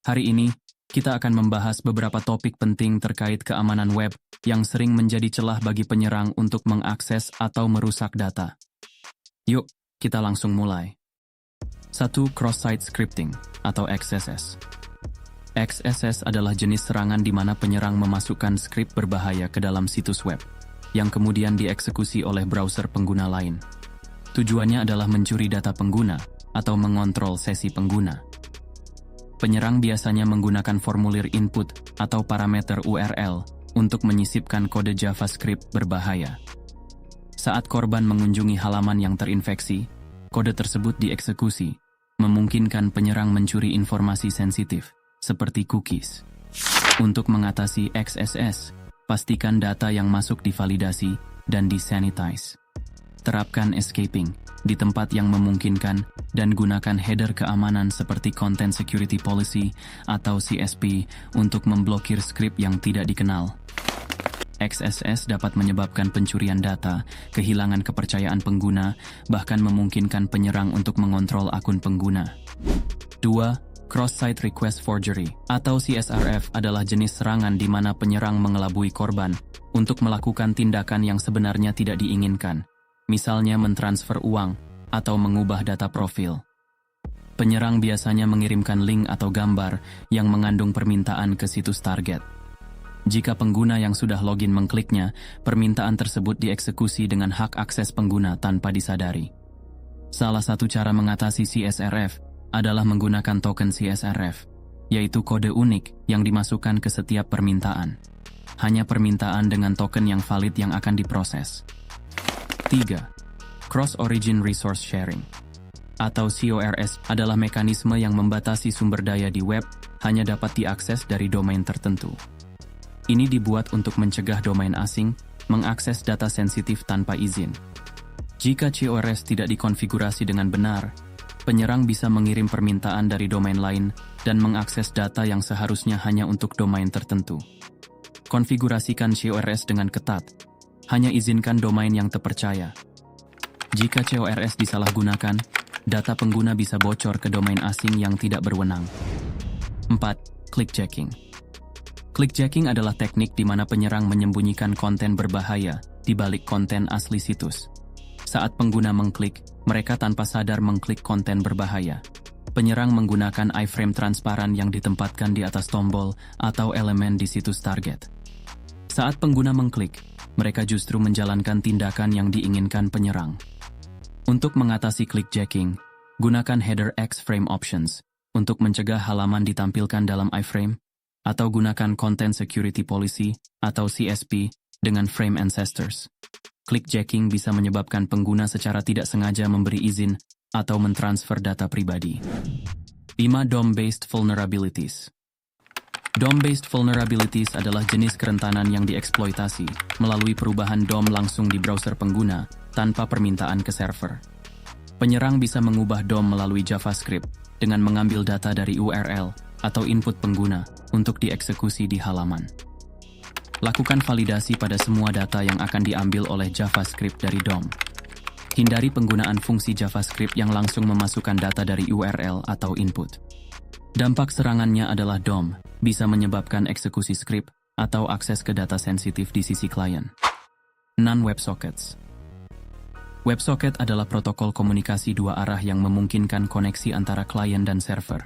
Hari ini, kita akan membahas beberapa topik penting terkait keamanan web yang sering menjadi celah bagi penyerang untuk mengakses atau merusak data. Yuk, kita langsung mulai. 1. Cross-site scripting atau XSS. XSS adalah jenis serangan di mana penyerang memasukkan skrip berbahaya ke dalam situs web, yang kemudian dieksekusi oleh browser pengguna lain. Tujuannya adalah mencuri data pengguna atau mengontrol sesi pengguna. Penyerang biasanya menggunakan formulir input atau parameter URL untuk menyisipkan kode JavaScript berbahaya. Saat korban mengunjungi halaman yang terinfeksi, kode tersebut dieksekusi, memungkinkan penyerang mencuri informasi sensitif, seperti cookies. Untuk mengatasi XSS, pastikan data yang masuk divalidasi dan disanitize. Terapkan escaping di tempat yang memungkinkan dan gunakan header keamanan seperti Content Security Policy atau CSP untuk memblokir skrip yang tidak dikenal. XSS dapat menyebabkan pencurian data, kehilangan kepercayaan pengguna, bahkan memungkinkan penyerang untuk mengontrol akun pengguna. 2. Cross-site request forgery atau CSRF adalah jenis serangan di mana penyerang mengelabui korban untuk melakukan tindakan yang sebenarnya tidak diinginkan, misalnya mentransfer uang atau mengubah data profil. Penyerang biasanya mengirimkan link atau gambar yang mengandung permintaan ke situs target. Jika pengguna yang sudah login mengkliknya, permintaan tersebut dieksekusi dengan hak akses pengguna tanpa disadari. Salah satu cara mengatasi CSRF adalah menggunakan token CSRF, yaitu kode unik yang dimasukkan ke setiap permintaan. Hanya permintaan dengan token yang valid yang akan diproses. 3. Cross-Origin Resource Sharing atau CORS adalah mekanisme yang membatasi sumber daya di web hanya dapat diakses dari domain tertentu. Ini dibuat untuk mencegah domain asing mengakses data sensitif tanpa izin. Jika CORS tidak dikonfigurasi dengan benar, penyerang bisa mengirim permintaan dari domain lain dan mengakses data yang seharusnya hanya untuk domain tertentu. Konfigurasikan CORS dengan ketat. Hanya izinkan domain yang terpercaya. Jika CORS disalahgunakan, data pengguna bisa bocor ke domain asing yang tidak berwenang. 4. Clickjacking. Clickjacking adalah teknik di mana penyerang menyembunyikan konten berbahaya di balik konten asli situs. Saat pengguna mengklik, mereka tanpa sadar mengklik konten berbahaya. Penyerang menggunakan iframe transparan yang ditempatkan di atas tombol atau elemen di situs target. Saat pengguna mengklik, mereka justru menjalankan tindakan yang diinginkan penyerang. Untuk mengatasi clickjacking, gunakan header X-frame options untuk mencegah halaman ditampilkan dalam iframe, atau gunakan Content Security Policy atau CSP dengan frame ancestors. Clickjacking bisa menyebabkan pengguna secara tidak sengaja memberi izin atau mentransfer data pribadi. 5. DOM-based vulnerabilities. DOM-based vulnerabilities adalah jenis kerentanan yang dieksploitasi melalui perubahan DOM langsung di browser pengguna tanpa permintaan ke server. Penyerang bisa mengubah DOM melalui JavaScript dengan mengambil data dari URL atau input pengguna untuk dieksekusi di halaman. Lakukan validasi pada semua data yang akan diambil oleh JavaScript dari DOM. Hindari penggunaan fungsi JavaScript yang langsung memasukkan data dari URL atau input. Dampak serangannya adalah DOM bisa menyebabkan eksekusi skrip atau akses ke data sensitif di sisi klien. Non-WebSockets. WebSocket adalah protokol komunikasi dua arah yang memungkinkan koneksi antara klien dan server.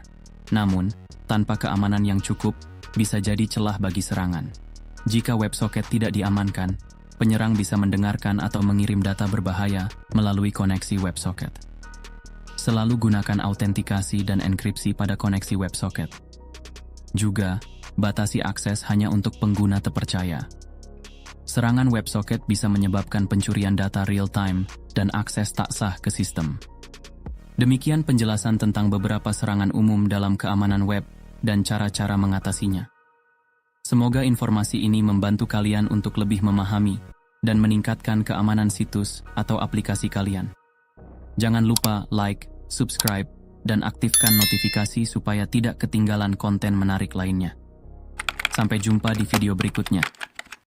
Namun, tanpa keamanan yang cukup, bisa jadi celah bagi serangan. Jika WebSocket tidak diamankan, penyerang bisa mendengarkan atau mengirim data berbahaya melalui koneksi WebSocket. Selalu gunakan autentikasi dan enkripsi pada koneksi WebSocket. Juga, batasi akses hanya untuk pengguna terpercaya. Serangan WebSocket bisa menyebabkan pencurian data real-time dan akses tak sah ke sistem. Demikian penjelasan tentang beberapa serangan umum dalam keamanan web dan cara-cara mengatasinya. Semoga informasi ini membantu kalian untuk lebih memahami dan meningkatkan keamanan situs atau aplikasi kalian. Jangan lupa like, subscribe, dan aktifkan notifikasi supaya tidak ketinggalan konten menarik lainnya. Sampai jumpa di video berikutnya.